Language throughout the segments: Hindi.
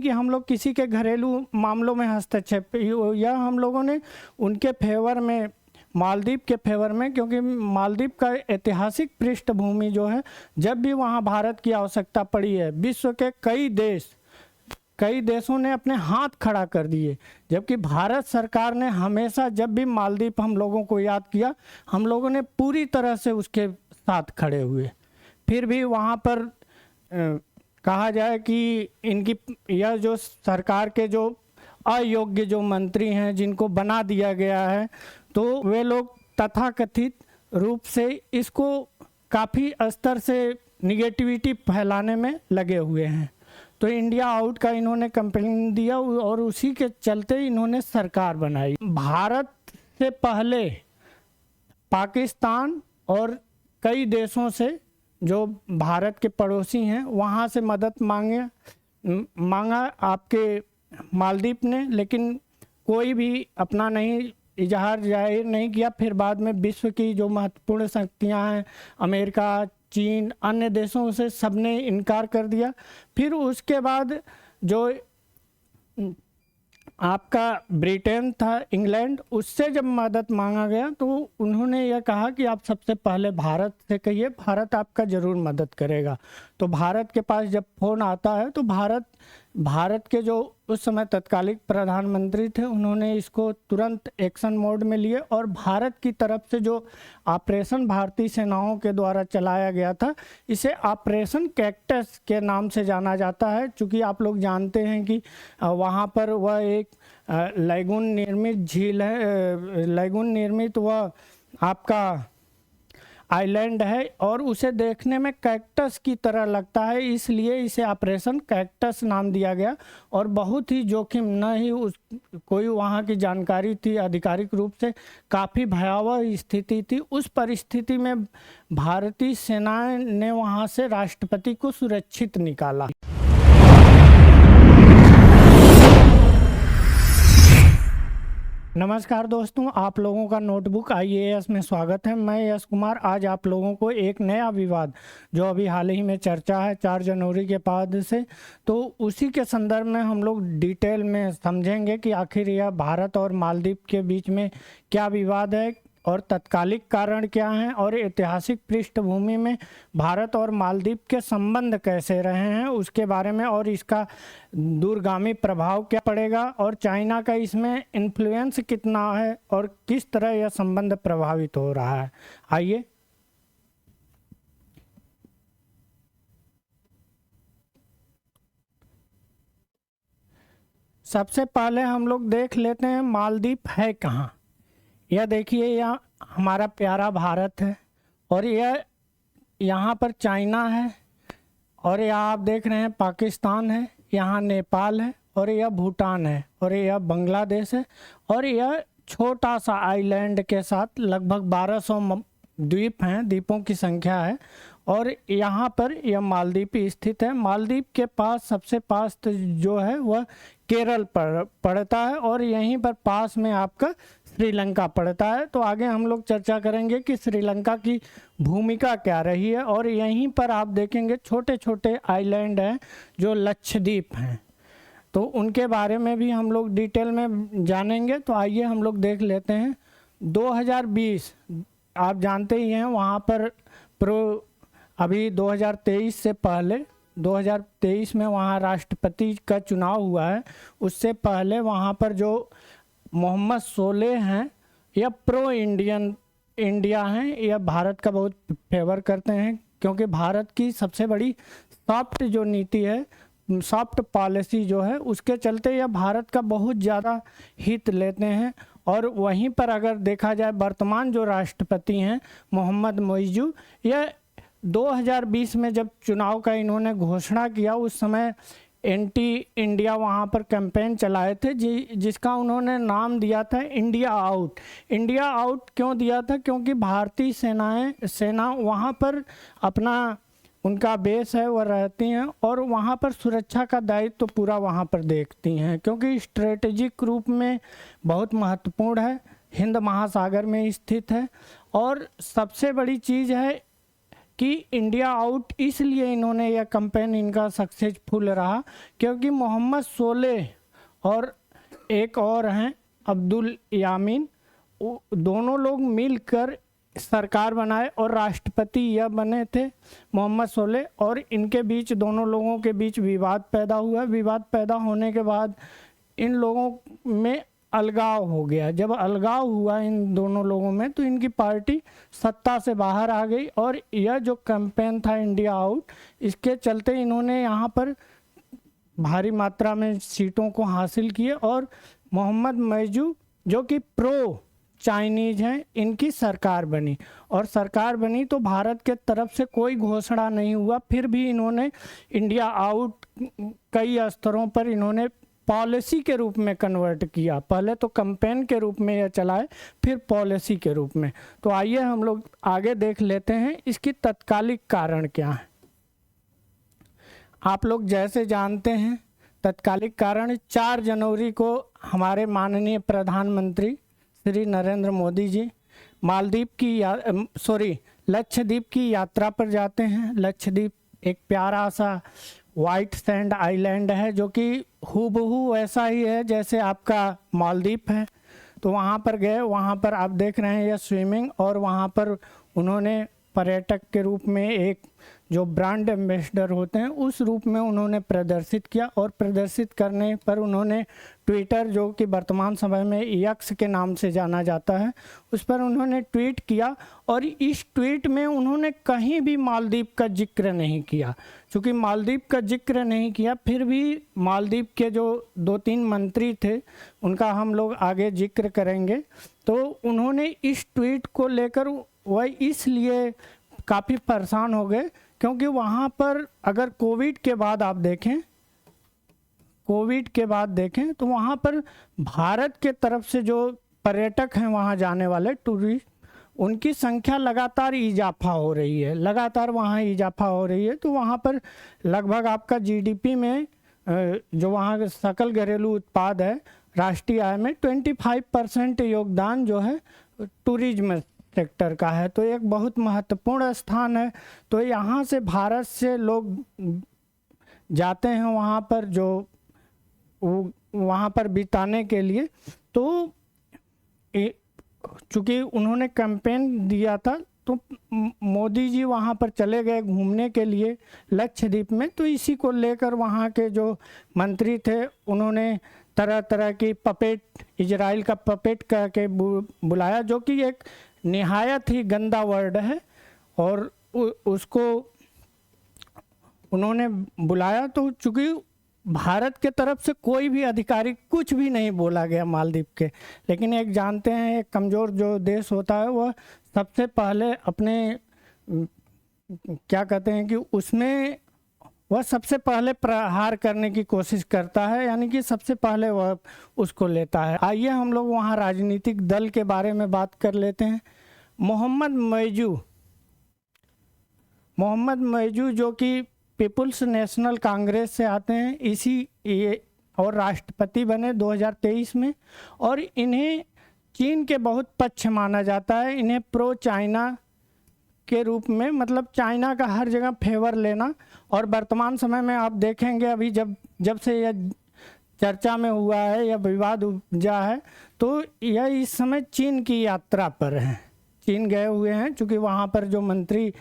कि हम लोग किसी के घरेलू मामलों में हस्तक्षेप, यह हम लोगों ने उनके फेवर में, मालदीव के फेवर में, क्योंकि मालदीव का ऐतिहासिक पृष्ठभूमि जो है, जब भी वहाँ भारत की आवश्यकता पड़ी है, विश्व के कई देशों ने अपने हाथ खड़ा कर दिए, जबकि भारत सरकार ने हमेशा जब भी मालदीव हम लोगों को याद किया, हम लोगों ने पूरी तरह से उसके साथ खड़े हुए। फिर भी वहाँ पर कहा जाए कि इनकी यह जो सरकार के जो अयोग्य जो मंत्री हैं, जिनको बना दिया गया है, तो वे लोग तथाकथित रूप से इसको काफ़ी स्तर से निगेटिविटी फैलाने में लगे हुए हैं। तो इंडिया आउट का इन्होंने कंप्लेन दिया और उसी के चलते इन्होंने सरकार बनाई। भारत से पहले पाकिस्तान और कई देशों से जो भारत के पड़ोसी हैं, वहाँ से मदद मांगा आपके मालदीव ने, लेकिन कोई भी अपना नहीं इजहार जाहिर नहीं किया। फिर बाद में विश्व की जो महत्वपूर्ण शक्तियाँ हैं, अमेरिका, चीन, अन्य देशों से सबने इनकार कर दिया। फिर उसके बाद जो आपका ब्रिटेन था, इंग्लैंड, उससे जब मदद मांगा गया तो उन्होंने यह कहा कि आप सबसे पहले भारत से कहिए, भारत आपका ज़रूर मदद करेगा। तो भारत के पास जब फ़ोन आता है तो भारत के जो उस समय तत्कालिक प्रधानमंत्री थे, उन्होंने इसको तुरंत एक्शन मोड में लिए और भारत की तरफ से जो ऑपरेशन भारतीय सेनाओं के द्वारा चलाया गया था, इसे ऑपरेशन कैक्टस के नाम से जाना जाता है। चूँकि आप लोग जानते हैं कि वहाँ पर वह एक लैगून निर्मित झील है, लैगून निर्मित वह आपका आइलैंड है और उसे देखने में कैक्टस की तरह लगता है, इसलिए इसे ऑपरेशन कैक्टस नाम दिया गया। और बहुत ही जोखिम, न ही कोई वहाँ की जानकारी थी आधिकारिक रूप से, काफ़ी भयावह स्थिति थी। उस परिस्थिति में भारतीय सेनाएं ने वहाँ से राष्ट्रपति को सुरक्षित निकाला। नमस्कार दोस्तों, आप लोगों का नोटबुक IAS में स्वागत है। मैं यश कुमार। आज आप लोगों को एक नया विवाद जो अभी हाल ही में चर्चा है 4 जनवरी के बाद से, तो उसी के संदर्भ में हम लोग डिटेल में समझेंगे कि आखिर यह भारत और मालदीव के बीच में क्या विवाद है और तत्कालिक कारण क्या हैं और ऐतिहासिक पृष्ठभूमि में भारत और मालदीव के संबंध कैसे रहे हैं उसके बारे में, और इसका दूरगामी प्रभाव क्या पड़ेगा और चाइना का इसमें इन्फ्लुएंस कितना है और किस तरह यह संबंध प्रभावित हो रहा है। आइए सबसे पहले हम लोग देख लेते हैं मालदीव है कहाँ। यह देखिए, यह हमारा प्यारा भारत है और यह यहाँ पर चाइना है और यह आप देख रहे हैं पाकिस्तान है, यहाँ नेपाल है और यह भूटान है और यह बांग्लादेश है और यह छोटा सा आइलैंड के साथ लगभग 1200 द्वीप हैं, द्वीपों की संख्या है। और यहाँ पर यह मालदीव स्थित है। मालदीव के पास सबसे पास जो है वह केरल पड़ता है और यहीं पर पास में आपका श्रीलंका पड़ता है। तो आगे हम लोग चर्चा करेंगे कि श्रीलंका की भूमिका क्या रही है। और यहीं पर आप देखेंगे छोटे छोटे आइलैंड हैं जो लक्षद्वीप हैं, तो उनके बारे में भी हम लोग डिटेल में जानेंगे। तो आइए हम लोग देख लेते हैं 2020, आप जानते ही हैं वहाँ पर अभी 2023 से पहले 2023 में वहाँ राष्ट्रपति का चुनाव हुआ है। उससे पहले वहाँ पर जो मोहम्मद सोलेह हैं, यह प्रो इंडिया हैं, यह भारत का बहुत फेवर करते हैं, क्योंकि भारत की सबसे बड़ी सॉफ्ट जो नीति है, सॉफ्ट पॉलिसी जो है, उसके चलते यह भारत का बहुत ज़्यादा हित लेते हैं। और वहीं पर अगर देखा जाए वर्तमान जो राष्ट्रपति हैं मोहम्मद मोइजू, यह 2020 में जब चुनाव का इन्होंने घोषणा किया, उस समय एंटी इंडिया वहाँ पर कैंपेन चलाए थे जिसका उन्होंने नाम दिया था इंडिया आउट। इंडिया आउट क्यों दिया था? क्योंकि भारतीय सेना वहाँ पर अपना उनका बेस है वह रहती हैं और वहाँ पर सुरक्षा का दायित्व तो पूरा वहाँ पर देखती हैं, क्योंकि स्ट्रेटेजिक रूप में बहुत महत्वपूर्ण है, हिंद महासागर में स्थित है। और सबसे बड़ी चीज़ है कि इंडिया आउट इसलिए इन्होंने यह कैंपेन इनका सक्सेसफुल रहा क्योंकि मोहम्मद सोलेह और एक और हैं अब्दुल यामीन, दोनों लोग मिलकर सरकार बनाए और राष्ट्रपति यह बने थे मोहम्मद सोलेह, और इनके बीच दोनों लोगों के बीच विवाद पैदा हुआ। विवाद पैदा होने के बाद इन लोगों में अलगाव हो गया। जब अलगाव हुआ इन दोनों लोगों में तो इनकी पार्टी सत्ता से बाहर आ गई, और यह जो कैंपेन था इंडिया आउट, इसके चलते इन्होंने यहाँ पर भारी मात्रा में सीटों को हासिल किए और मोहम्मद मैजू जो कि प्रो चाइनीज हैं, इनकी सरकार बनी। और सरकार बनी तो भारत के तरफ से कोई घोषणा नहीं हुआ, फिर भी इन्होंने इंडिया आउट कई स्तरों पर इन्होंने पॉलिसी के रूप में कन्वर्ट किया। पहले तो कैंपेन के रूप में यह चलाए, फिर पॉलिसी के रूप में। तो आइए हम लोग आगे देख लेते हैं इसकी तत्कालिक कारण क्या है। आप लोग जैसे जानते हैं तत्कालिक कारण 4 जनवरी को हमारे माननीय प्रधानमंत्री श्री नरेंद्र मोदी जी लक्षद्वीप की यात्रा पर जाते हैं। लक्षद्वीप एक प्यारा सा वाइट सैंड आइलैंड है जो कि हूबहू वैसा ही है जैसे आपका मालदीव है। तो वहाँ पर गए, वहाँ पर आप देख रहे हैं यह स्विमिंग, और वहाँ पर उन्होंने पर्यटक के रूप में एक जो ब्रांड एम्बेसडर होते हैं उस रूप में उन्होंने प्रदर्शित किया। और प्रदर्शित करने पर उन्होंने ट्विटर, जो कि वर्तमान समय में एक्स के नाम से जाना जाता है, उस पर उन्होंने ट्वीट किया। और इस ट्वीट में उन्होंने कहीं भी मालदीव का जिक्र नहीं किया। चूँकि मालदीव का जिक्र नहीं किया, फिर भी मालदीव के जो 2-3 मंत्री थे उनका हम लोग आगे जिक्र करेंगे। तो उन्होंने इस ट्वीट को लेकर वह इसलिए काफ़ी परेशान हो गए क्योंकि वहाँ पर अगर कोविड के बाद देखें तो वहाँ पर भारत के तरफ से जो पर्यटक हैं वहाँ जाने वाले टूरिस्ट, उनकी संख्या लगातार इजाफा हो रही है, लगातार वहाँ इजाफा हो रही है। तो वहाँ पर लगभग आपका जीडीपी में जो वहाँ के सकल घरेलू उत्पाद है, राष्ट्रीय आय में 25% योगदान जो है टूरिज्म सेक्टर का है। तो एक बहुत महत्वपूर्ण स्थान है। तो यहाँ से भारत से लोग जाते हैं वहाँ पर, जो वहाँ पर बिताने के लिए। तो चूँकि उन्होंने कैंपेन दिया था तो मोदी जी वहाँ पर चले गए घूमने के लिए लक्षद्वीप में। तो इसी को लेकर वहाँ के जो मंत्री थे उन्होंने तरह तरह की पपेट, इजराइल का पपेट कह के बुलाया, जो कि एक निहायत ही गंदा वर्ड है। और उसको उन्होंने बुलाया। तो चूँकि भारत के तरफ से कोई भी अधिकारी कुछ भी नहीं बोला गया मालदीव के, लेकिन एक जानते हैं एक कमज़ोर जो देश होता है वह सबसे पहले अपने क्या कहते हैं कि उसमें वह सबसे पहले प्रहार करने की कोशिश करता है, यानी कि सबसे पहले वह उसको लेता है। आइए हम लोग वहाँ राजनीतिक दल के बारे में बात कर लेते हैं। मोहम्मद मैजू जो कि पीपुल्स नेशनल कांग्रेस से आते हैं, ये और राष्ट्रपति बने 2023 में। और इन्हें चीन के बहुत पक्ष माना जाता है। इन्हें प्रो चाइना के रूप में, मतलब चाइना का हर जगह फेवर लेना। और वर्तमान समय में आप देखेंगे अभी जब से यह चर्चा में हुआ है या विवाद उपजा है, तो यह इस समय चीन की यात्रा पर हैं, चीन गए हुए हैं। चूँकि वहाँ पर जो मंत्री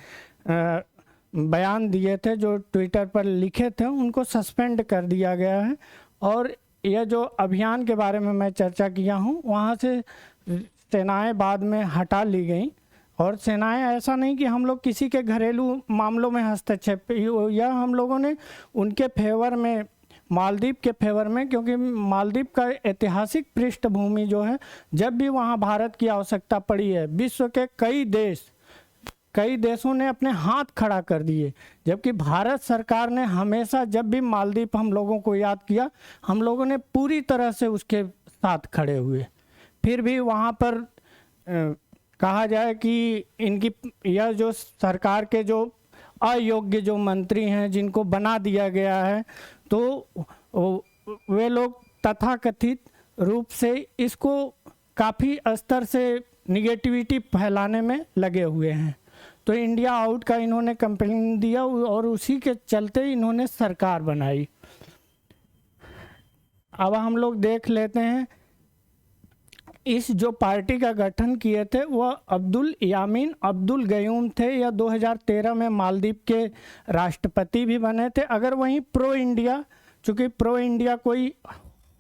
बयान दिए थे, जो ट्विटर पर लिखे थे, उनको सस्पेंड कर दिया गया है। और यह जो अभियान के बारे में मैं चर्चा किया हूँ, वहाँ से सेनाएं बाद में हटा ली गई। और सेनाएं ऐसा नहीं कि हम लोग किसी के घरेलू मामलों में हस्तक्षेप, यह हम लोगों ने उनके फेवर में, मालदीव के फेवर में, क्योंकि मालदीव का ऐतिहासिक पृष्ठभूमि जो है, जब भी वहाँ भारत की आवश्यकता पड़ी है, विश्व के कई देशों ने अपने हाथ खड़ा कर दिए। जबकि भारत सरकार ने हमेशा जब भी मालदीव हम लोगों को याद किया, हम लोगों ने पूरी तरह से उसके साथ खड़े हुए। फिर भी वहाँ पर कहा जाए कि इनकी यह जो सरकार के जो अयोग्य जो मंत्री हैं जिनको बना दिया गया है, तो वे लोग तथाकथित रूप से इसको काफ़ी स्तर से निगेटिविटी फैलाने में लगे हुए हैं। तो इंडिया आउट का इन्होंने कंप्लेन दिया और उसी के चलते इन्होंने सरकार बनाई। अब हम लोग देख लेते हैं इस जो पार्टी का गठन किए थे वह अब्दुल यामीन अब्दुल गयूम थे। यह 2013 में मालदीव के राष्ट्रपति भी बने थे। अगर वहीं प्रो इंडिया, चूँकि प्रो इंडिया कोई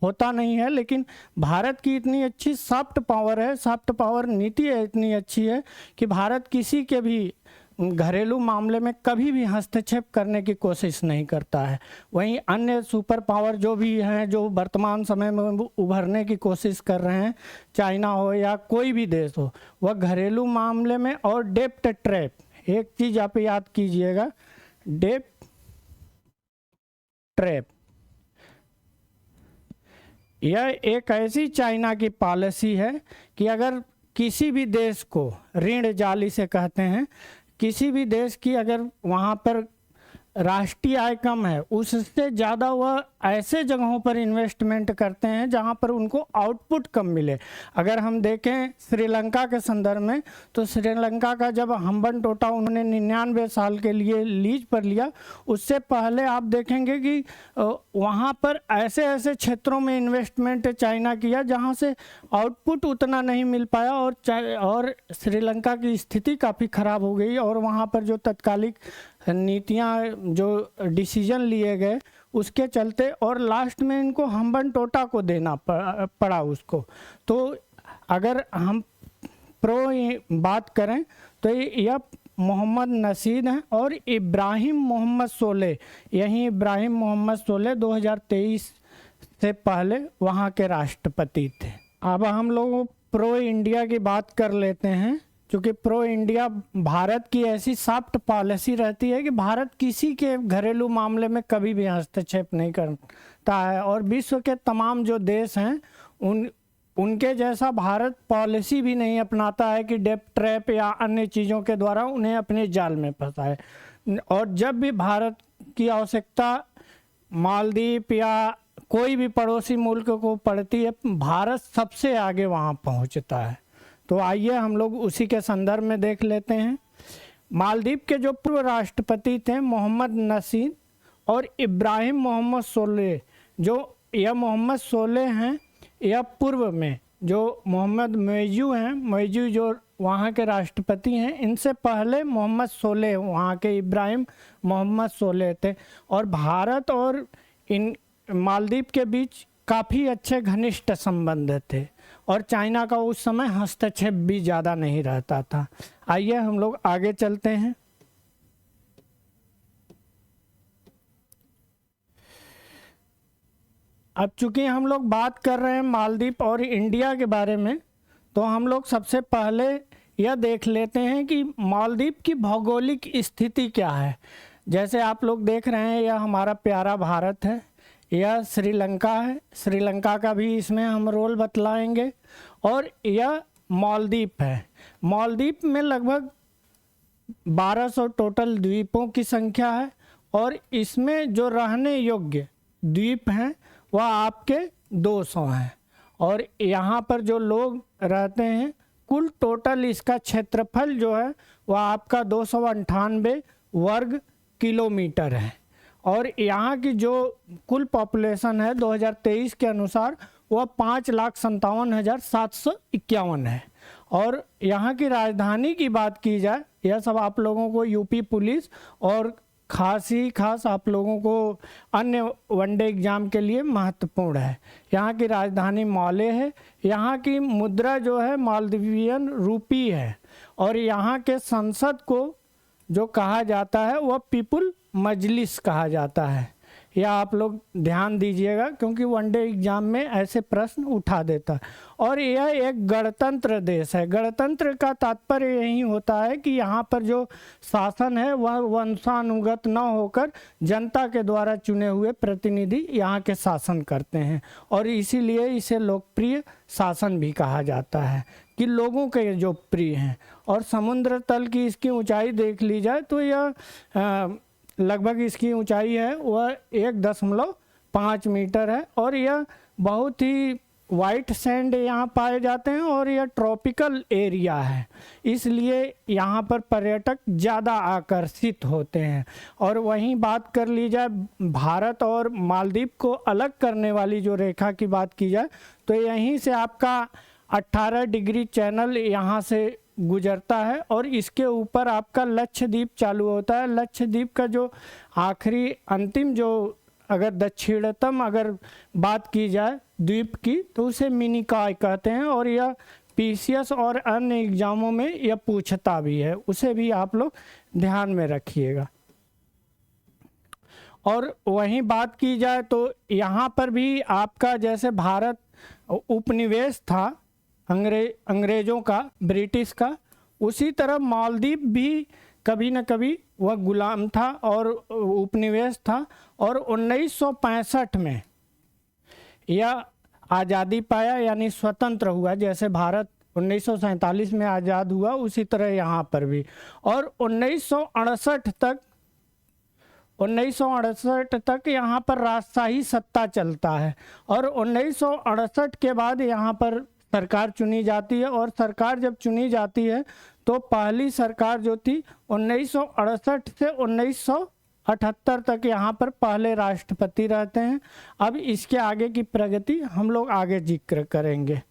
होता नहीं है, लेकिन भारत की इतनी अच्छी सॉफ्ट पावर है, सॉफ्ट पावर नीति है इतनी अच्छी है कि भारत किसी के भी घरेलू मामले में कभी भी हस्तक्षेप करने की कोशिश नहीं करता है। वहीं अन्य सुपर पावर जो भी हैं, जो वर्तमान समय में उभरने की कोशिश कर रहे हैं, चाइना हो या कोई भी देश हो, वह घरेलू मामले में और डेप्ट ट्रैप, एक चीज़ आप याद कीजिएगा, डेप्ट ट्रैप, यह एक ऐसी चाइना की पॉलिसी है कि अगर किसी भी देश को ऋण जाली से कहते हैं, किसी भी देश की अगर वहाँ पर राष्ट्रीय आय कम है, उससे ज़्यादा वह ऐसे जगहों पर इन्वेस्टमेंट करते हैं जहाँ पर उनको आउटपुट कम मिले। अगर हम देखें श्रीलंका के संदर्भ में, तो श्रीलंका का जब हम्बन टोटा उन्होंने 99 साल के लिए लीज पर लिया, उससे पहले आप देखेंगे कि वहाँ पर ऐसे ऐसे क्षेत्रों में इन्वेस्टमेंट चाइना किया जहाँ से आउटपुट उतना नहीं मिल पाया और श्रीलंका की स्थिति काफ़ी ख़राब हो गई और वहाँ पर जो तत्कालिक नीतियाँ, जो डिसीजन लिए गए उसके चलते, और लास्ट में इनको हम्बन टोटा को देना पड़ा उसको। तो अगर हम प्रो बात करें तो यह मोहम्मद नसीद हैं और इब्राहिम मोहम्मद सोले, यही इब्राहिम मोहम्मद सोले 2023 से पहले वहाँ के राष्ट्रपति थे। अब हम लोग प्रो इंडिया की बात कर लेते हैं, क्योंकि प्रो इंडिया भारत की ऐसी सॉफ्ट पॉलिसी रहती है कि भारत किसी के घरेलू मामले में कभी भी हस्तक्षेप नहीं करता है और विश्व के तमाम जो देश हैं उनके जैसा भारत पॉलिसी भी नहीं अपनाता है कि डेप्ट ट्रैप या अन्य चीज़ों के द्वारा उन्हें अपने जाल में फंसाए। और जब भी भारत की आवश्यकता मालदीव या कोई भी पड़ोसी मुल्क को पड़ती है, भारत सबसे आगे वहाँ पहुँचता है। तो आइए हम लोग उसी के संदर्भ में देख लेते हैं। मालदीव के जो पूर्व राष्ट्रपति थे मोहम्मद नसीद और इब्राहिम मोहम्मद सोले, जो यह मोहम्मद सोले हैं, यह पूर्व में जो मोहम्मद मोइजू हैं, मोइजू जो वहाँ के राष्ट्रपति हैं, इनसे पहले मोहम्मद सोले वहाँ के इब्राहिम मोहम्मद सोले थे। और भारत और इन मालदीव के बीच काफ़ी अच्छे घनिष्ठ संबंध थे और चाइना का उस समय हस्तक्षेप भी ज़्यादा नहीं रहता था। आइए हम लोग आगे चलते हैं। अब चूंकि हम लोग बात कर रहे हैं मालदीव और इंडिया के बारे में, तो हम लोग सबसे पहले यह देख लेते हैं कि मालदीव की भौगोलिक स्थिति क्या है। जैसे आप लोग देख रहे हैं, यह हमारा प्यारा भारत है, यह श्रीलंका है, श्रीलंका का भी इसमें हम रोल बतलाएंगे, और यह मालदीव है। मालदीव में लगभग 1200 टोटल द्वीपों की संख्या है और इसमें जो रहने योग्य द्वीप हैं वह आपके 200 हैं। और यहाँ पर जो लोग रहते हैं, कुल टोटल इसका क्षेत्रफल जो है वह आपका 298 वर्ग किलोमीटर है। और यहाँ की जो कुल पॉपुलेशन है 2023 के अनुसार वह 5,57,751 है। और यहाँ की राजधानी की बात की जाए, यह सब आप लोगों को यूपी पुलिस और खास आप लोगों को अन्य वनडे एग्ज़ाम के लिए महत्वपूर्ण है। यहाँ की राजधानी माले है। यहाँ की मुद्रा जो है मालदीवियन रूपी है और यहाँ के संसद को जो कहा जाता है वह पीपुल मजलिस कहा जाता है। यह आप लोग ध्यान दीजिएगा क्योंकि वनडे एग्जाम में ऐसे प्रश्न उठा देता है। और यह एक गणतंत्र देश है। गणतंत्र का तात्पर्य यही होता है कि यहाँ पर जो शासन है वह वंशानुगत न होकर जनता के द्वारा चुने हुए प्रतिनिधि यहाँ के शासन करते हैं और इसीलिए इसे लोकप्रिय शासन भी कहा जाता है कि लोगों के जो प्रिय हैं। और समुद्र तल की इसकी ऊंचाई देख ली जाए तो यह लगभग इसकी ऊंचाई है वह 1.5 मीटर है और यह बहुत ही वाइट सैंड यहाँ पाए जाते हैं और यह ट्रॉपिकल एरिया है, इसलिए यहाँ पर पर्यटक ज़्यादा आकर्षित होते हैं। और वहीं बात कर ली जाए भारत और मालदीव को अलग करने वाली जो रेखा की बात की जाए तो यहीं से आपका 18 डिग्री चैनल यहाँ से गुजरता है और इसके ऊपर आपका लक्षद्वीप चालू होता है। लक्षद्वीप का जो आखिरी अंतिम जो अगर दक्षिणतम अगर बात की जाए द्वीप की तो उसे मिनिकॉय कहते हैं और यह पीसीएस और अन्य एग्जामों में यह पूछता भी है, उसे भी आप लोग ध्यान में रखिएगा। और वहीं बात की जाए तो यहाँ पर भी आपका जैसे भारत उपनिवेश था अंग्रेज़ों का, ब्रिटिश का, उसी तरह मालदीव भी कभी न कभी वह गुलाम था और उपनिवेश था। और 1965 में यह आज़ादी पाया यानी स्वतंत्र हुआ, जैसे भारत 1947 में आज़ाद हुआ उसी तरह यहाँ पर भी। और 1968 तक यहाँ पर राजशाही सत्ता चलता है और 1968 के बाद यहाँ पर सरकार चुनी जाती है। और सरकार जब चुनी जाती है तो पहली सरकार जो थी 1968 से 1978 तक यहाँ पर पहले राष्ट्रपति रहते हैं। अब इसके आगे की प्रगति हम लोग आगे जिक्र करेंगे।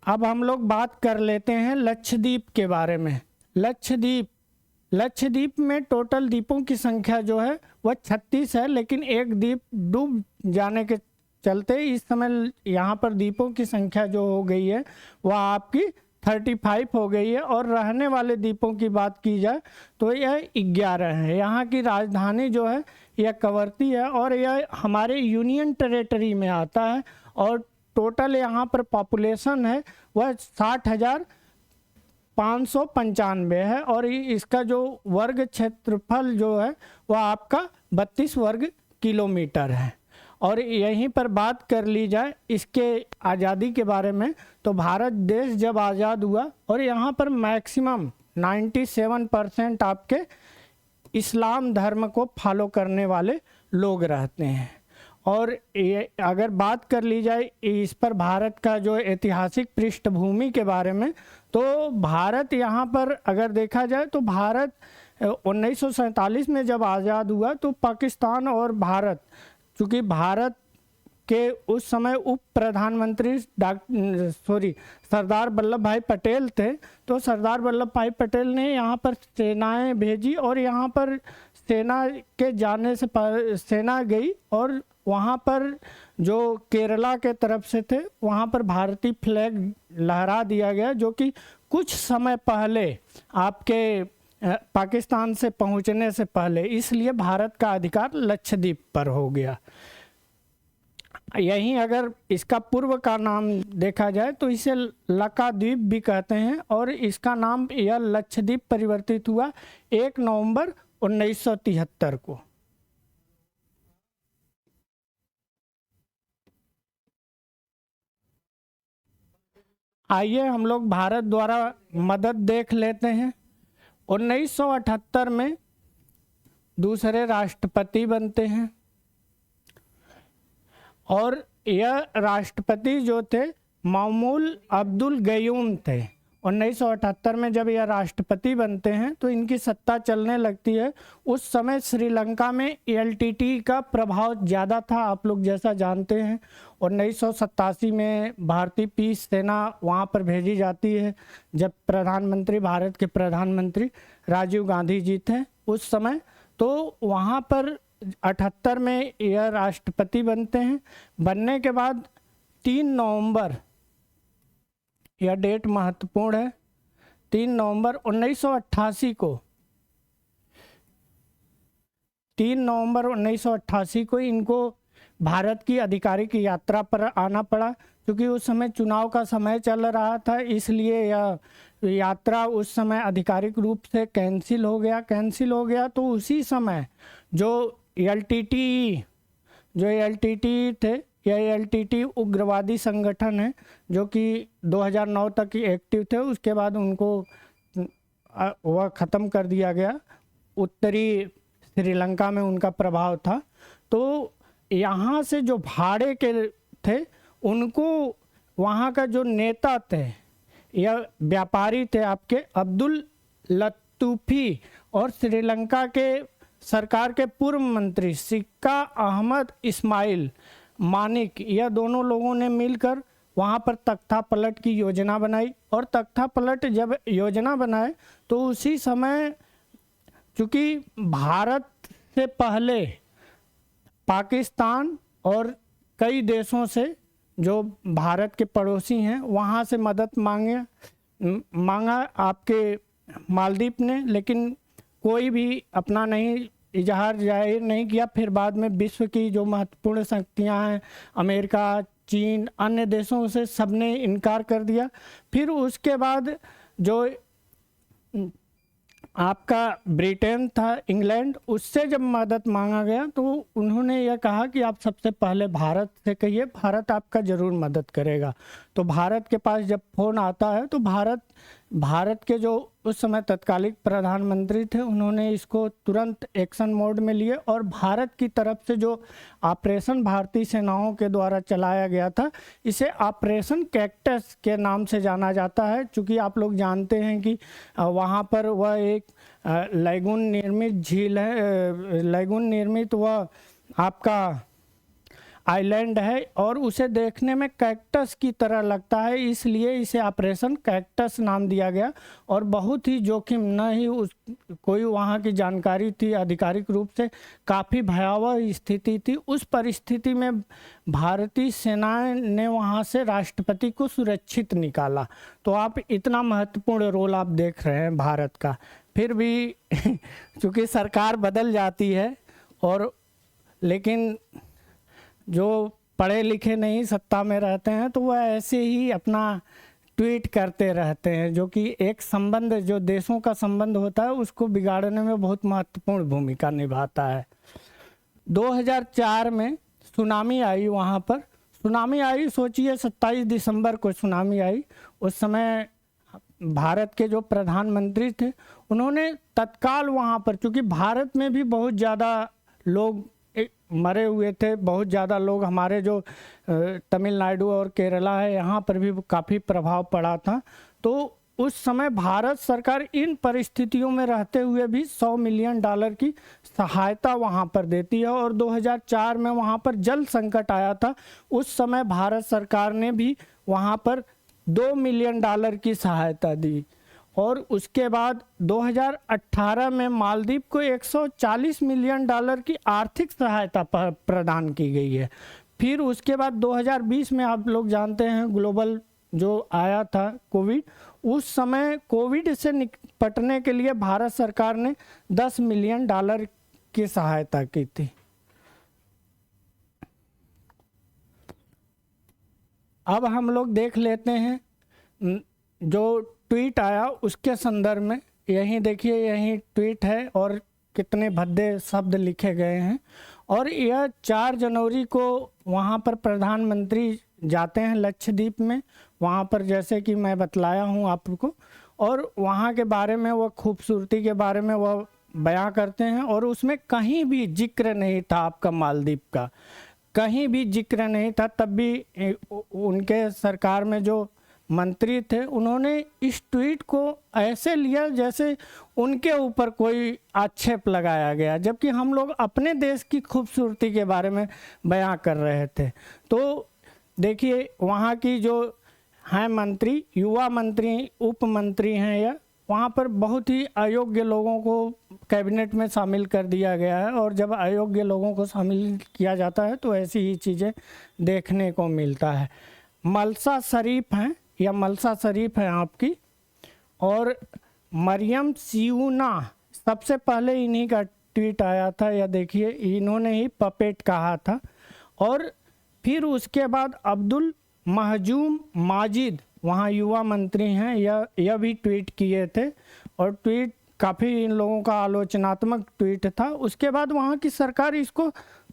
अब हम लोग बात कर लेते हैं लक्षद्वीप के बारे में। लक्षद्वीप में टोटल द्वीपों की संख्या जो है वह 36 है, लेकिन एक द्वीप डूब जाने के चलते इस समय यहाँ पर द्वीपों की संख्या जो हो गई है वह आपकी 35 हो गई है। और रहने वाले द्वीपों की बात की जाए तो यह 11 है। यहाँ की राजधानी जो है यह कवरत्ती है और यह हमारे यूनियन टेरेटरी में आता है। और टोटल यहाँ पर पॉपुलेशन है वह 60,595 है और इसका जो वर्ग क्षेत्रफल जो है वह आपका 32 वर्ग किलोमीटर है। और यहीं पर बात कर ली जाए इसके आज़ादी के बारे में तो भारत देश जब आज़ाद हुआ और यहाँ पर मैक्सिमम 97% आपके इस्लाम धर्म को फॉलो करने वाले लोग रहते हैं। और ये अगर बात कर ली जाए इस पर भारत का जो ऐतिहासिक पृष्ठभूमि के बारे में तो भारत यहाँ पर अगर देखा जाए तो भारत 1947 में जब आज़ाद हुआ तो पाकिस्तान और भारत, चूँकि भारत के उस समय उप प्रधानमंत्री सरदार वल्लभ भाई पटेल थे, तो सरदार वल्लभ भाई पटेल ने यहाँ पर सेनाएं भेजी और यहाँ पर सेना के जाने से सेना गई और वहाँ पर जो केरला के तरफ से थे वहाँ पर भारतीय फ्लैग लहरा दिया गया, जो कि कुछ समय पहले आपके पाकिस्तान से पहुँचने से पहले, इसलिए भारत का अधिकार लक्षद्वीप पर हो गया। यहीं अगर इसका पूर्व का नाम देखा जाए तो इसे लक्षद्वीप भी कहते हैं और इसका नाम यह लक्षद्वीप परिवर्तित हुआ 1 नवंबर 1973 को। आइए हम लोग भारत द्वारा मदद देख लेते हैं। 1978 में दूसरे राष्ट्रपति बनते हैं और यह राष्ट्रपति जो थे मामूल अब्दुल गयूम थे। 1978 में जब यह राष्ट्रपति बनते हैं तो इनकी सत्ता चलने लगती है। उस समय श्रीलंका में एलटीटी का प्रभाव ज़्यादा था, आप लोग जैसा जानते हैं। 1987 में भारतीय पीस सेना वहाँ पर भेजी जाती है जब भारत के प्रधानमंत्री राजीव गांधी जी थे उस समय। तो वहाँ पर 78 में यह राष्ट्रपति बनते हैं। बनने के बाद 3 नवंबर, यह डेट महत्वपूर्ण है, 3 नवंबर 1988 को 3 नवंबर 1988 को इनको भारत की आधिकारिक यात्रा पर आना पड़ा, क्योंकि उस समय चुनाव का समय चल रहा था, इसलिए यह यात्रा उस समय आधिकारिक रूप से कैंसिल हो गया। तो उसी समय जो एलटीटी थे, यह एलटीटी उग्रवादी संगठन है जो कि 2009 तक एक्टिव थे, उसके बाद उनको वह ख़त्म कर दिया गया। उत्तरी श्रीलंका में उनका प्रभाव था। तो यहाँ से जो भाड़े के थे उनको वहाँ का जो नेता थे या व्यापारी थे आपके अब्दुल लतूफ़ी और श्रीलंका के सरकार के पूर्व मंत्री सिक्का अहमद इस्माइल मानिक, यह दोनों लोगों ने मिलकर वहाँ पर तख्ता पलट की योजना बनाई। और तख्ता पलट जब योजना बनाए तो उसी समय चूँकि भारत से पहले पाकिस्तान और कई देशों से जो भारत के पड़ोसी हैं वहाँ से मदद मांगा आपके मालदीव ने, लेकिन कोई भी अपना नहीं इजहार जाहिर नहीं किया। फिर बाद में विश्व की जो महत्वपूर्ण शक्तियाँ हैं अमेरिका, चीन, अन्य देशों से सबने इनकार कर दिया। फिर उसके बाद जो आपका ब्रिटेन था, इंग्लैंड, उससे जब मदद मांगा गया तो उन्होंने यह कहा कि आप सबसे पहले भारत से कहिए, भारत आपका ज़रूर मदद करेगा। तो भारत के पास जब फ़ोन आता है तो भारत के जो उस समय तत्कालिक प्रधानमंत्री थे उन्होंने इसको तुरंत एक्शन मोड में लिए और भारत की तरफ से जो ऑपरेशन भारतीय सेनाओं के द्वारा चलाया गया था इसे ऑपरेशन कैक्टस के नाम से जाना जाता है। चूँकि आप लोग जानते हैं कि वहाँ पर वह एक लैगून निर्मित झील है, लैगून निर्मित वह आपका आइलैंड है और उसे देखने में कैक्टस की तरह लगता है, इसलिए इसे ऑपरेशन कैक्टस नाम दिया गया। और बहुत ही जोखिम, न ही कोई वहाँ की जानकारी थी आधिकारिक रूप से, काफ़ी भयावह स्थिति थी। उस परिस्थिति में भारतीय सेना ने वहाँ से राष्ट्रपति को सुरक्षित निकाला। तो आप इतना महत्वपूर्ण रोल आप देख रहे हैं भारत का। फिर भी चूँकि सरकार बदल जाती है और लेकिन जो पढ़े लिखे नहीं सत्ता में रहते हैं तो वह ऐसे ही अपना ट्वीट करते रहते हैं, जो कि एक संबंध, जो देशों का संबंध होता है उसको बिगाड़ने में बहुत महत्वपूर्ण भूमिका निभाता है। 2004 में सुनामी आई, वहाँ पर सुनामी आई, सोचिए 27 दिसंबर को सुनामी आई। उस समय भारत के जो प्रधानमंत्री थे उन्होंने तत्काल वहाँ पर, चूँकि भारत में भी बहुत ज़्यादा लोग मरे हुए थे, बहुत ज़्यादा लोग, हमारे जो तमिलनाडु और केरला है यहाँ पर भी काफ़ी प्रभाव पड़ा था। तो उस समय भारत सरकार इन परिस्थितियों में रहते हुए भी $100 मिलियन की सहायता वहाँ पर देती है। और 2004 में वहाँ पर जल संकट आया था, उस समय भारत सरकार ने भी वहाँ पर $2 मिलियन की सहायता दी। और उसके बाद 2018 में मालदीव को $140 मिलियन की आर्थिक सहायता प्रदान की गई है। फिर उसके बाद 2020 में आप लोग जानते हैं ग्लोबल जो आया था कोविड, उस समय कोविड से निपटने के लिए भारत सरकार ने $10 मिलियन की सहायता की थी। अब हम लोग देख लेते हैं जो ट्वीट आया उसके संदर्भ में। यहीं देखिए, यहीं ट्वीट है और कितने भद्दे शब्द लिखे गए हैं। और यह 4 जनवरी को वहाँ पर प्रधानमंत्री जाते हैं लक्षद्वीप में, वहाँ पर जैसे कि मैं बतलाया हूँ आपको, और वहाँ के बारे में, वह खूबसूरती के बारे में वह बयां करते हैं। और उसमें कहीं भी जिक्र नहीं था आपका मालदीव का, कहीं भी जिक्र नहीं था। तब भी उनके सरकार में जो मंत्री थे उन्होंने इस ट्वीट को ऐसे लिया जैसे उनके ऊपर कोई आक्षेप लगाया गया, जबकि हम लोग अपने देश की खूबसूरती के बारे में बयां कर रहे थे। तो देखिए, वहाँ की जो हैं मंत्री, युवा मंत्री, उप मंत्री हैं, या वहाँ पर बहुत ही अयोग्य लोगों को कैबिनेट में शामिल कर दिया गया है। और जब अयोग्य लोगों को शामिल किया जाता है तो ऐसी ही चीज़ें देखने को मिलता है। मलसा शरीफ हैं, या मलसा शरीफ है आपकी, और मरियम सियूना, सबसे पहले इन्हीं का ट्वीट आया था, या देखिए इन्होंने ही पपेट कहा था। और फिर उसके बाद अब्दुल महजूम माजिद, वहाँ युवा मंत्री हैं, यह भी ट्वीट किए थे और ट्वीट काफ़ी इन लोगों का आलोचनात्मक ट्वीट था। उसके बाद वहाँ की सरकार इसको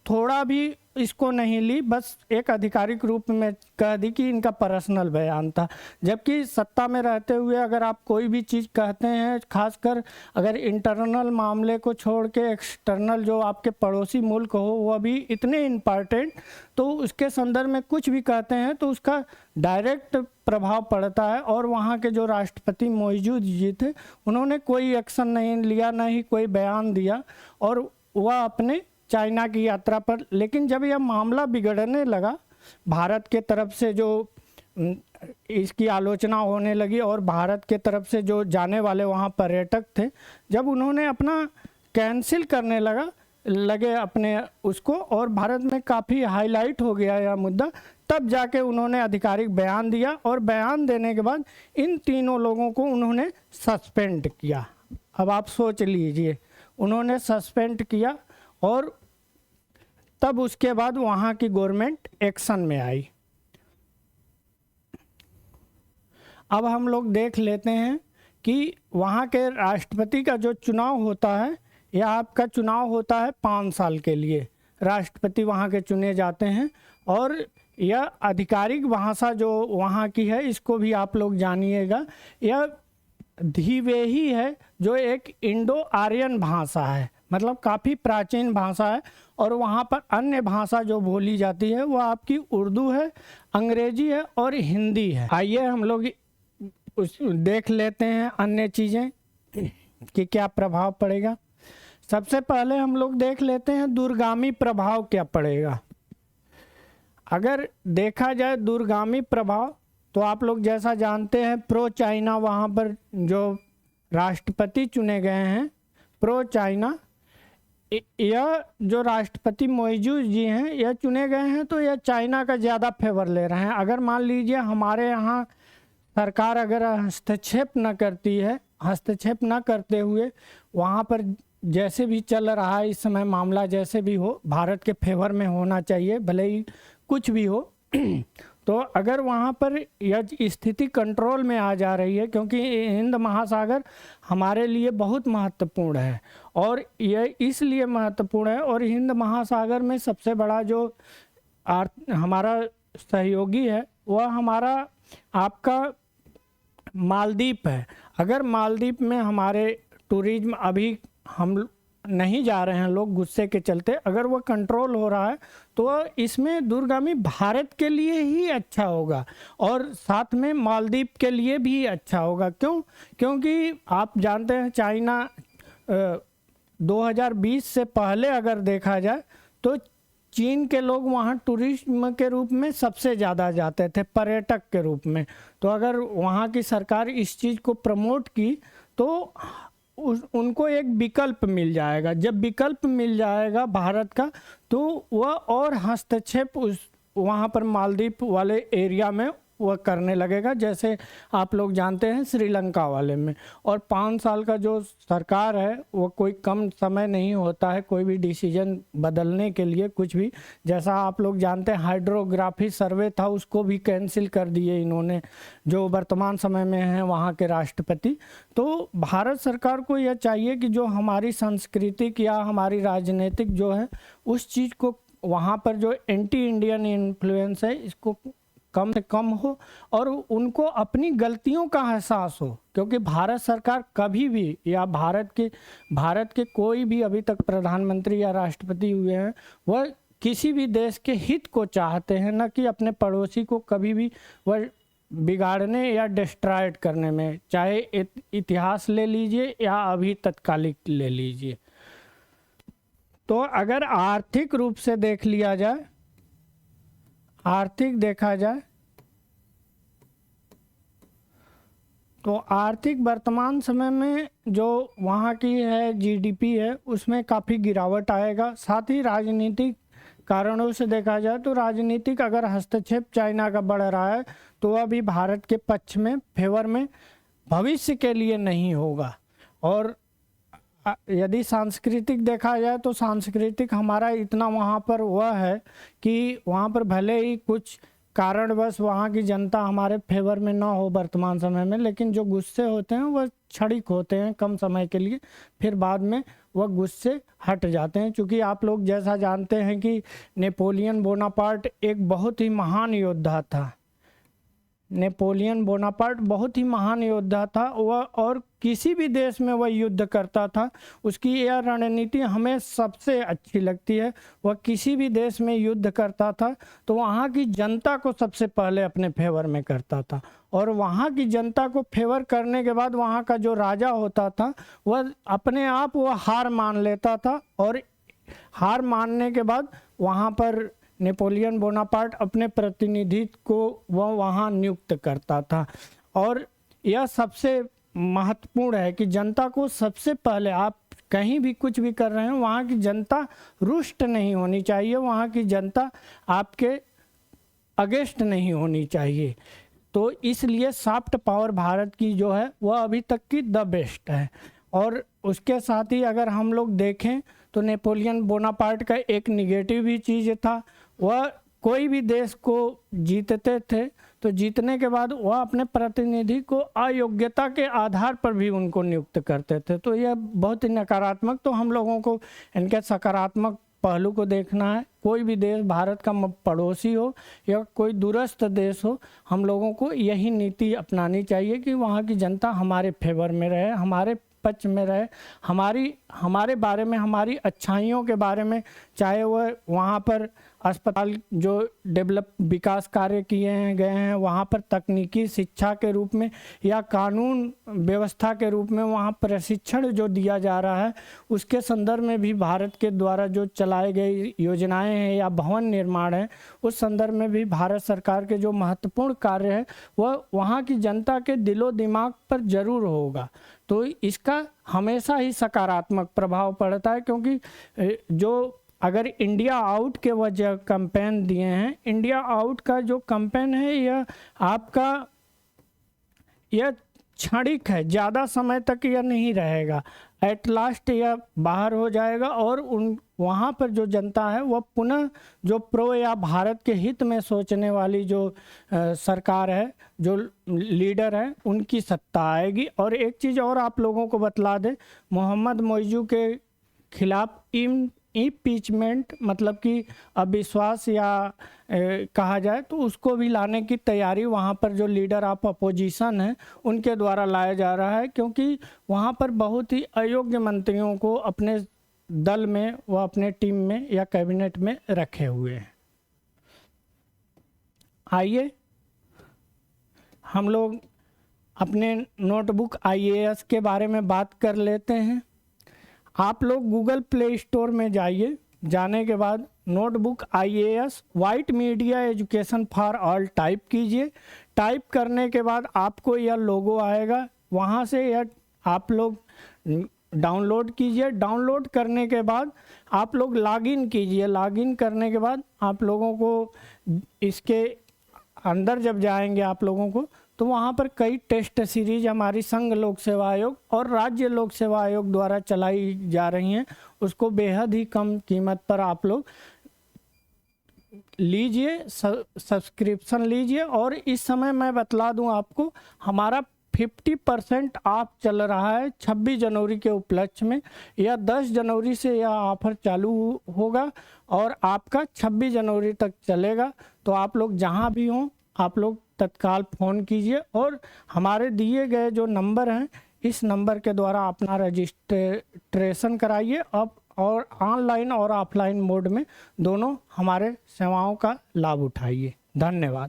थोड़ा भी इसको नहीं ली, बस एक आधिकारिक रूप में कह दी कि इनका पर्सनल बयान था। जबकि सत्ता में रहते हुए अगर आप कोई भी चीज़ कहते हैं, खासकर अगर इंटरनल मामले को छोड़ के एक्सटर्नल जो आपके पड़ोसी मुल्क हो वो भी इतने इम्पॉर्टेंट, तो उसके संदर्भ में कुछ भी कहते हैं तो उसका डायरेक्ट प्रभाव पड़ता है। और वहाँ के जो राष्ट्रपति मौजूद जी थे उन्होंने कोई एक्शन नहीं लिया, ना ही कोई बयान दिया, और वह अपने चाइना की यात्रा पर। लेकिन जब यह मामला बिगड़ने लगा, भारत के तरफ से जो इसकी आलोचना होने लगी और भारत के तरफ से जो जाने वाले वहाँ पर्यटक थे, जब उन्होंने अपना कैंसिल करने लगे अपने उसको, और भारत में काफ़ी हाईलाइट हो गया यह मुद्दा, तब जाके उन्होंने आधिकारिक बयान दिया। और बयान देने के बाद इन तीनों लोगों को उन्होंने सस्पेंड किया। अब आप सोच लीजिए, उन्होंने सस्पेंड किया और तब उसके बाद वहाँ की गवर्नमेंट एक्शन में आई। अब हम लोग देख लेते हैं कि वहाँ के राष्ट्रपति का जो चुनाव होता है, यह आपका चुनाव होता है 5 साल के लिए। राष्ट्रपति वहाँ के चुने जाते हैं, और यह आधिकारिक भाषा जो वहाँ की है, इसको भी आप लोग जानिएगा, यह धीवेही है, जो एक इंडो आर्यन भाषा है, मतलब काफ़ी प्राचीन भाषा है। और वहाँ पर अन्य भाषा जो बोली जाती है वो आपकी उर्दू है, अंग्रेजी है और हिंदी है। आइए हम लोग देख लेते हैं अन्य चीज़ें कि क्या प्रभाव पड़ेगा। सबसे पहले हम लोग देख लेते हैं दूरगामी प्रभाव क्या पड़ेगा। अगर देखा जाए दूरगामी प्रभाव, तो आप लोग जैसा जानते हैं प्रो चाइना वहाँ पर जो राष्ट्रपति चुने गए हैं, प्रो चाइना, यह जो राष्ट्रपति मौजूद जी हैं यह चुने गए हैं, तो यह चाइना का ज़्यादा फेवर ले रहे हैं। अगर मान लीजिए हमारे यहाँ सरकार अगर हस्तक्षेप न करती है, हस्तक्षेप न करते हुए वहाँ पर जैसे भी चल रहा है इस समय मामला, जैसे भी हो भारत के फेवर में होना चाहिए, भले ही कुछ भी हो तो अगर वहाँ पर यह स्थिति कंट्रोल में आ जा रही है, क्योंकि हिंद महासागर हमारे लिए बहुत महत्वपूर्ण है, और यह इसलिए महत्वपूर्ण है, और हिंद महासागर में सबसे बड़ा जो हमारा सहयोगी है वह हमारा आपका मालदीप है। अगर मालदीप में हमारे टूरिज्म अभी हम नहीं जा रहे हैं लोग गुस्से के चलते, अगर वो कंट्रोल हो रहा है तो इसमें दूरगामी भारत के लिए ही अच्छा होगा, और साथ में मालदीप के लिए भी अच्छा होगा। क्यों? क्योंकि आप जानते हैं चाइना 2020 से पहले अगर देखा जाए तो चीन के लोग वहाँ टूरिज्म के रूप में सबसे ज़्यादा जाते थे, पर्यटक के रूप में। तो अगर वहाँ की सरकार इस चीज़ को प्रमोट की तो उनको एक विकल्प मिल जाएगा। जब विकल्प मिल जाएगा भारत का, तो वह और हस्तक्षेप उस वहाँ पर मालदीप वाले एरिया में वह करने लगेगा, जैसे आप लोग जानते हैं श्रीलंका वाले में। और 5 साल का जो सरकार है वो कोई कम समय नहीं होता है कोई भी डिसीजन बदलने के लिए कुछ भी। जैसा आप लोग जानते हैं हाइड्रोग्राफी सर्वे था, उसको भी कैंसिल कर दिए इन्होंने, जो वर्तमान समय में हैं वहाँ के राष्ट्रपति। तो भारत सरकार को यह चाहिए कि जो हमारी सांस्कृतिक या हमारी राजनीतिक जो है उस चीज़ को, वहाँ पर जो एंटी इंडियन इन्फ्लुएंस है इसको कम से कम हो, और उनको अपनी गलतियों का एहसास हो। क्योंकि भारत सरकार कभी भी, या भारत के कोई भी अभी तक प्रधानमंत्री या राष्ट्रपति हुए हैं, वह किसी भी देश के हित को चाहते हैं, न कि अपने पड़ोसी को कभी भी वह बिगाड़ने या डिस्ट्रॉयड करने में। चाहे इतिहास ले लीजिए या अभी तत्कालिक ले लीजिए। तो अगर आर्थिक रूप से देख लिया जाए, आर्थिक देखा जाए तो आर्थिक वर्तमान समय में जो वहाँ की है जीडीपी है उसमें काफ़ी गिरावट आएगा। साथ ही राजनीतिक कारणों से देखा जाए तो राजनीतिक अगर हस्तक्षेप चाइना का बढ़ रहा है तो वह भी भारत के पक्ष में, फेवर में भविष्य के लिए नहीं होगा। और यदि सांस्कृतिक देखा जाए तो सांस्कृतिक हमारा इतना वहाँ पर वह है कि वहाँ पर भले ही कुछ कारणवश वहाँ की जनता हमारे फेवर में ना हो वर्तमान समय में, लेकिन जो गुस्से होते हैं वह क्षणिक होते हैं, कम समय के लिए, फिर बाद में वह गुस्से हट जाते हैं। क्योंकि आप लोग जैसा जानते हैं कि नेपोलियन बोनापार्ट एक बहुत ही महान योद्धा था। नेपोलियन बोनापार्ट बहुत ही महान योद्धा था वह, और किसी भी देश में वह युद्ध करता था। उसकी यह रणनीति हमें सबसे अच्छी लगती है। वह किसी भी देश में युद्ध करता था तो वहाँ की जनता को सबसे पहले अपने फेवर में करता था, और वहाँ की जनता को फेवर करने के बाद वहाँ का जो राजा होता था वह अपने आप वह हार मान लेता था, और हार मानने के बाद वहाँ पर नेपोलियन बोनापार्ट अपने प्रतिनिधि को वह वहाँ नियुक्त करता था। और यह सबसे महत्वपूर्ण है कि जनता को सबसे पहले, आप कहीं भी कुछ भी कर रहे हैं, वहाँ की जनता रुष्ट नहीं होनी चाहिए, वहाँ की जनता आपके अगेंस्ट नहीं होनी चाहिए। तो इसलिए सॉफ्ट पावर भारत की जो है वह अभी तक की द बेस्ट है। और उसके साथ ही अगर हम लोग देखें तो नेपोलियन बोनापार्ट का एक निगेटिव भी चीज़ था, वह कोई भी देश को जीतते थे तो जीतने के बाद वह अपने प्रतिनिधि को अयोग्यता के आधार पर भी उनको नियुक्त करते थे। तो यह बहुत ही नकारात्मक, तो हम लोगों को इनके सकारात्मक पहलू को देखना है। कोई भी देश, भारत का पड़ोसी हो या कोई दूरस्थ देश हो, हम लोगों को यही नीति अपनानी चाहिए कि वहाँ की जनता हमारे फेवर में रहे, हमारे पक्ष में रहे, हमारे बारे में, हमारी अच्छाइयों के बारे में, चाहे वह वहाँ पर अस्पताल जो डेवलप विकास कार्य किए गए हैं, वहाँ पर तकनीकी शिक्षा के रूप में या कानून व्यवस्था के रूप में वहाँ प्रशिक्षण जो दिया जा रहा है, उसके संदर्भ में भी भारत के द्वारा जो चलाए गए योजनाएं हैं या भवन निर्माण है, उस संदर्भ में भी भारत सरकार के जो महत्वपूर्ण कार्य है वह वहाँ की जनता के दिलो दिमाग पर जरूर होगा। तो इसका हमेशा ही सकारात्मक प्रभाव पड़ता है, क्योंकि जो अगर इंडिया आउट के वह जो कैंपेन दिए हैं, इंडिया आउट का जो कैंपेन है यह आपका यह क्षणिक है, ज़्यादा समय तक यह नहीं रहेगा, एट लास्ट यह बाहर हो जाएगा और वहाँ पर जो जनता है वह पुनः जो प्रो या भारत के हित में सोचने वाली जो सरकार है, जो लीडर है, उनकी सत्ता आएगी। और एक चीज़ और आप लोगों को बतला दें, मोहम्मद मोइजू के खिलाफ इम्पीचमेंट मतलब कि अविश्वास या कहा जाए तो उसको भी लाने की तैयारी वहाँ पर जो लीडर ऑफ अपोजिशन है उनके द्वारा लाया जा रहा है, क्योंकि वहाँ पर बहुत ही अयोग्य मंत्रियों को अपने दल में व अपने टीम में या कैबिनेट में रखे हुए हैं। आइए हम लोग अपने नोटबुक IAS के बारे में बात कर लेते हैं। आप लोग गूगल प्ले स्टोर में जाइए, जाने के बाद notebook IAS white media education for all type कीजिए। टाइप करने के बाद आपको यह लोगो आएगा, वहाँ से यह आप लोग डाउनलोड कीजिए। डाउनलोड करने के बाद आप लोग लॉगिन कीजिए। लॉगिन करने के बाद आप लोगों को इसके अंदर जब जाएंगे आप लोगों को तो वहाँ पर कई टेस्ट सीरीज हमारी संघ लोक सेवा आयोग और राज्य लोक सेवा आयोग द्वारा चलाई जा रही हैं, उसको बेहद ही कम कीमत पर आप लोग लीजिए, सब्सक्रिप्शन लीजिए। और इस समय मैं बतला दूं आपको, हमारा 50% ऑफ चल रहा है 26 जनवरी के उपलक्ष्य में, या 10 जनवरी से यह ऑफर चालू होगा और आपका 26 जनवरी तक चलेगा। तो आप लोग जहां भी हों आप लोग तत्काल फ़ोन कीजिए और हमारे दिए गए जो नंबर हैं इस नंबर के द्वारा अपना रजिस्ट्रेशन कराइए। अब और ऑनलाइन और ऑफलाइन मोड में दोनों हमारे सेवाओं का लाभ उठाइए। धन्यवाद।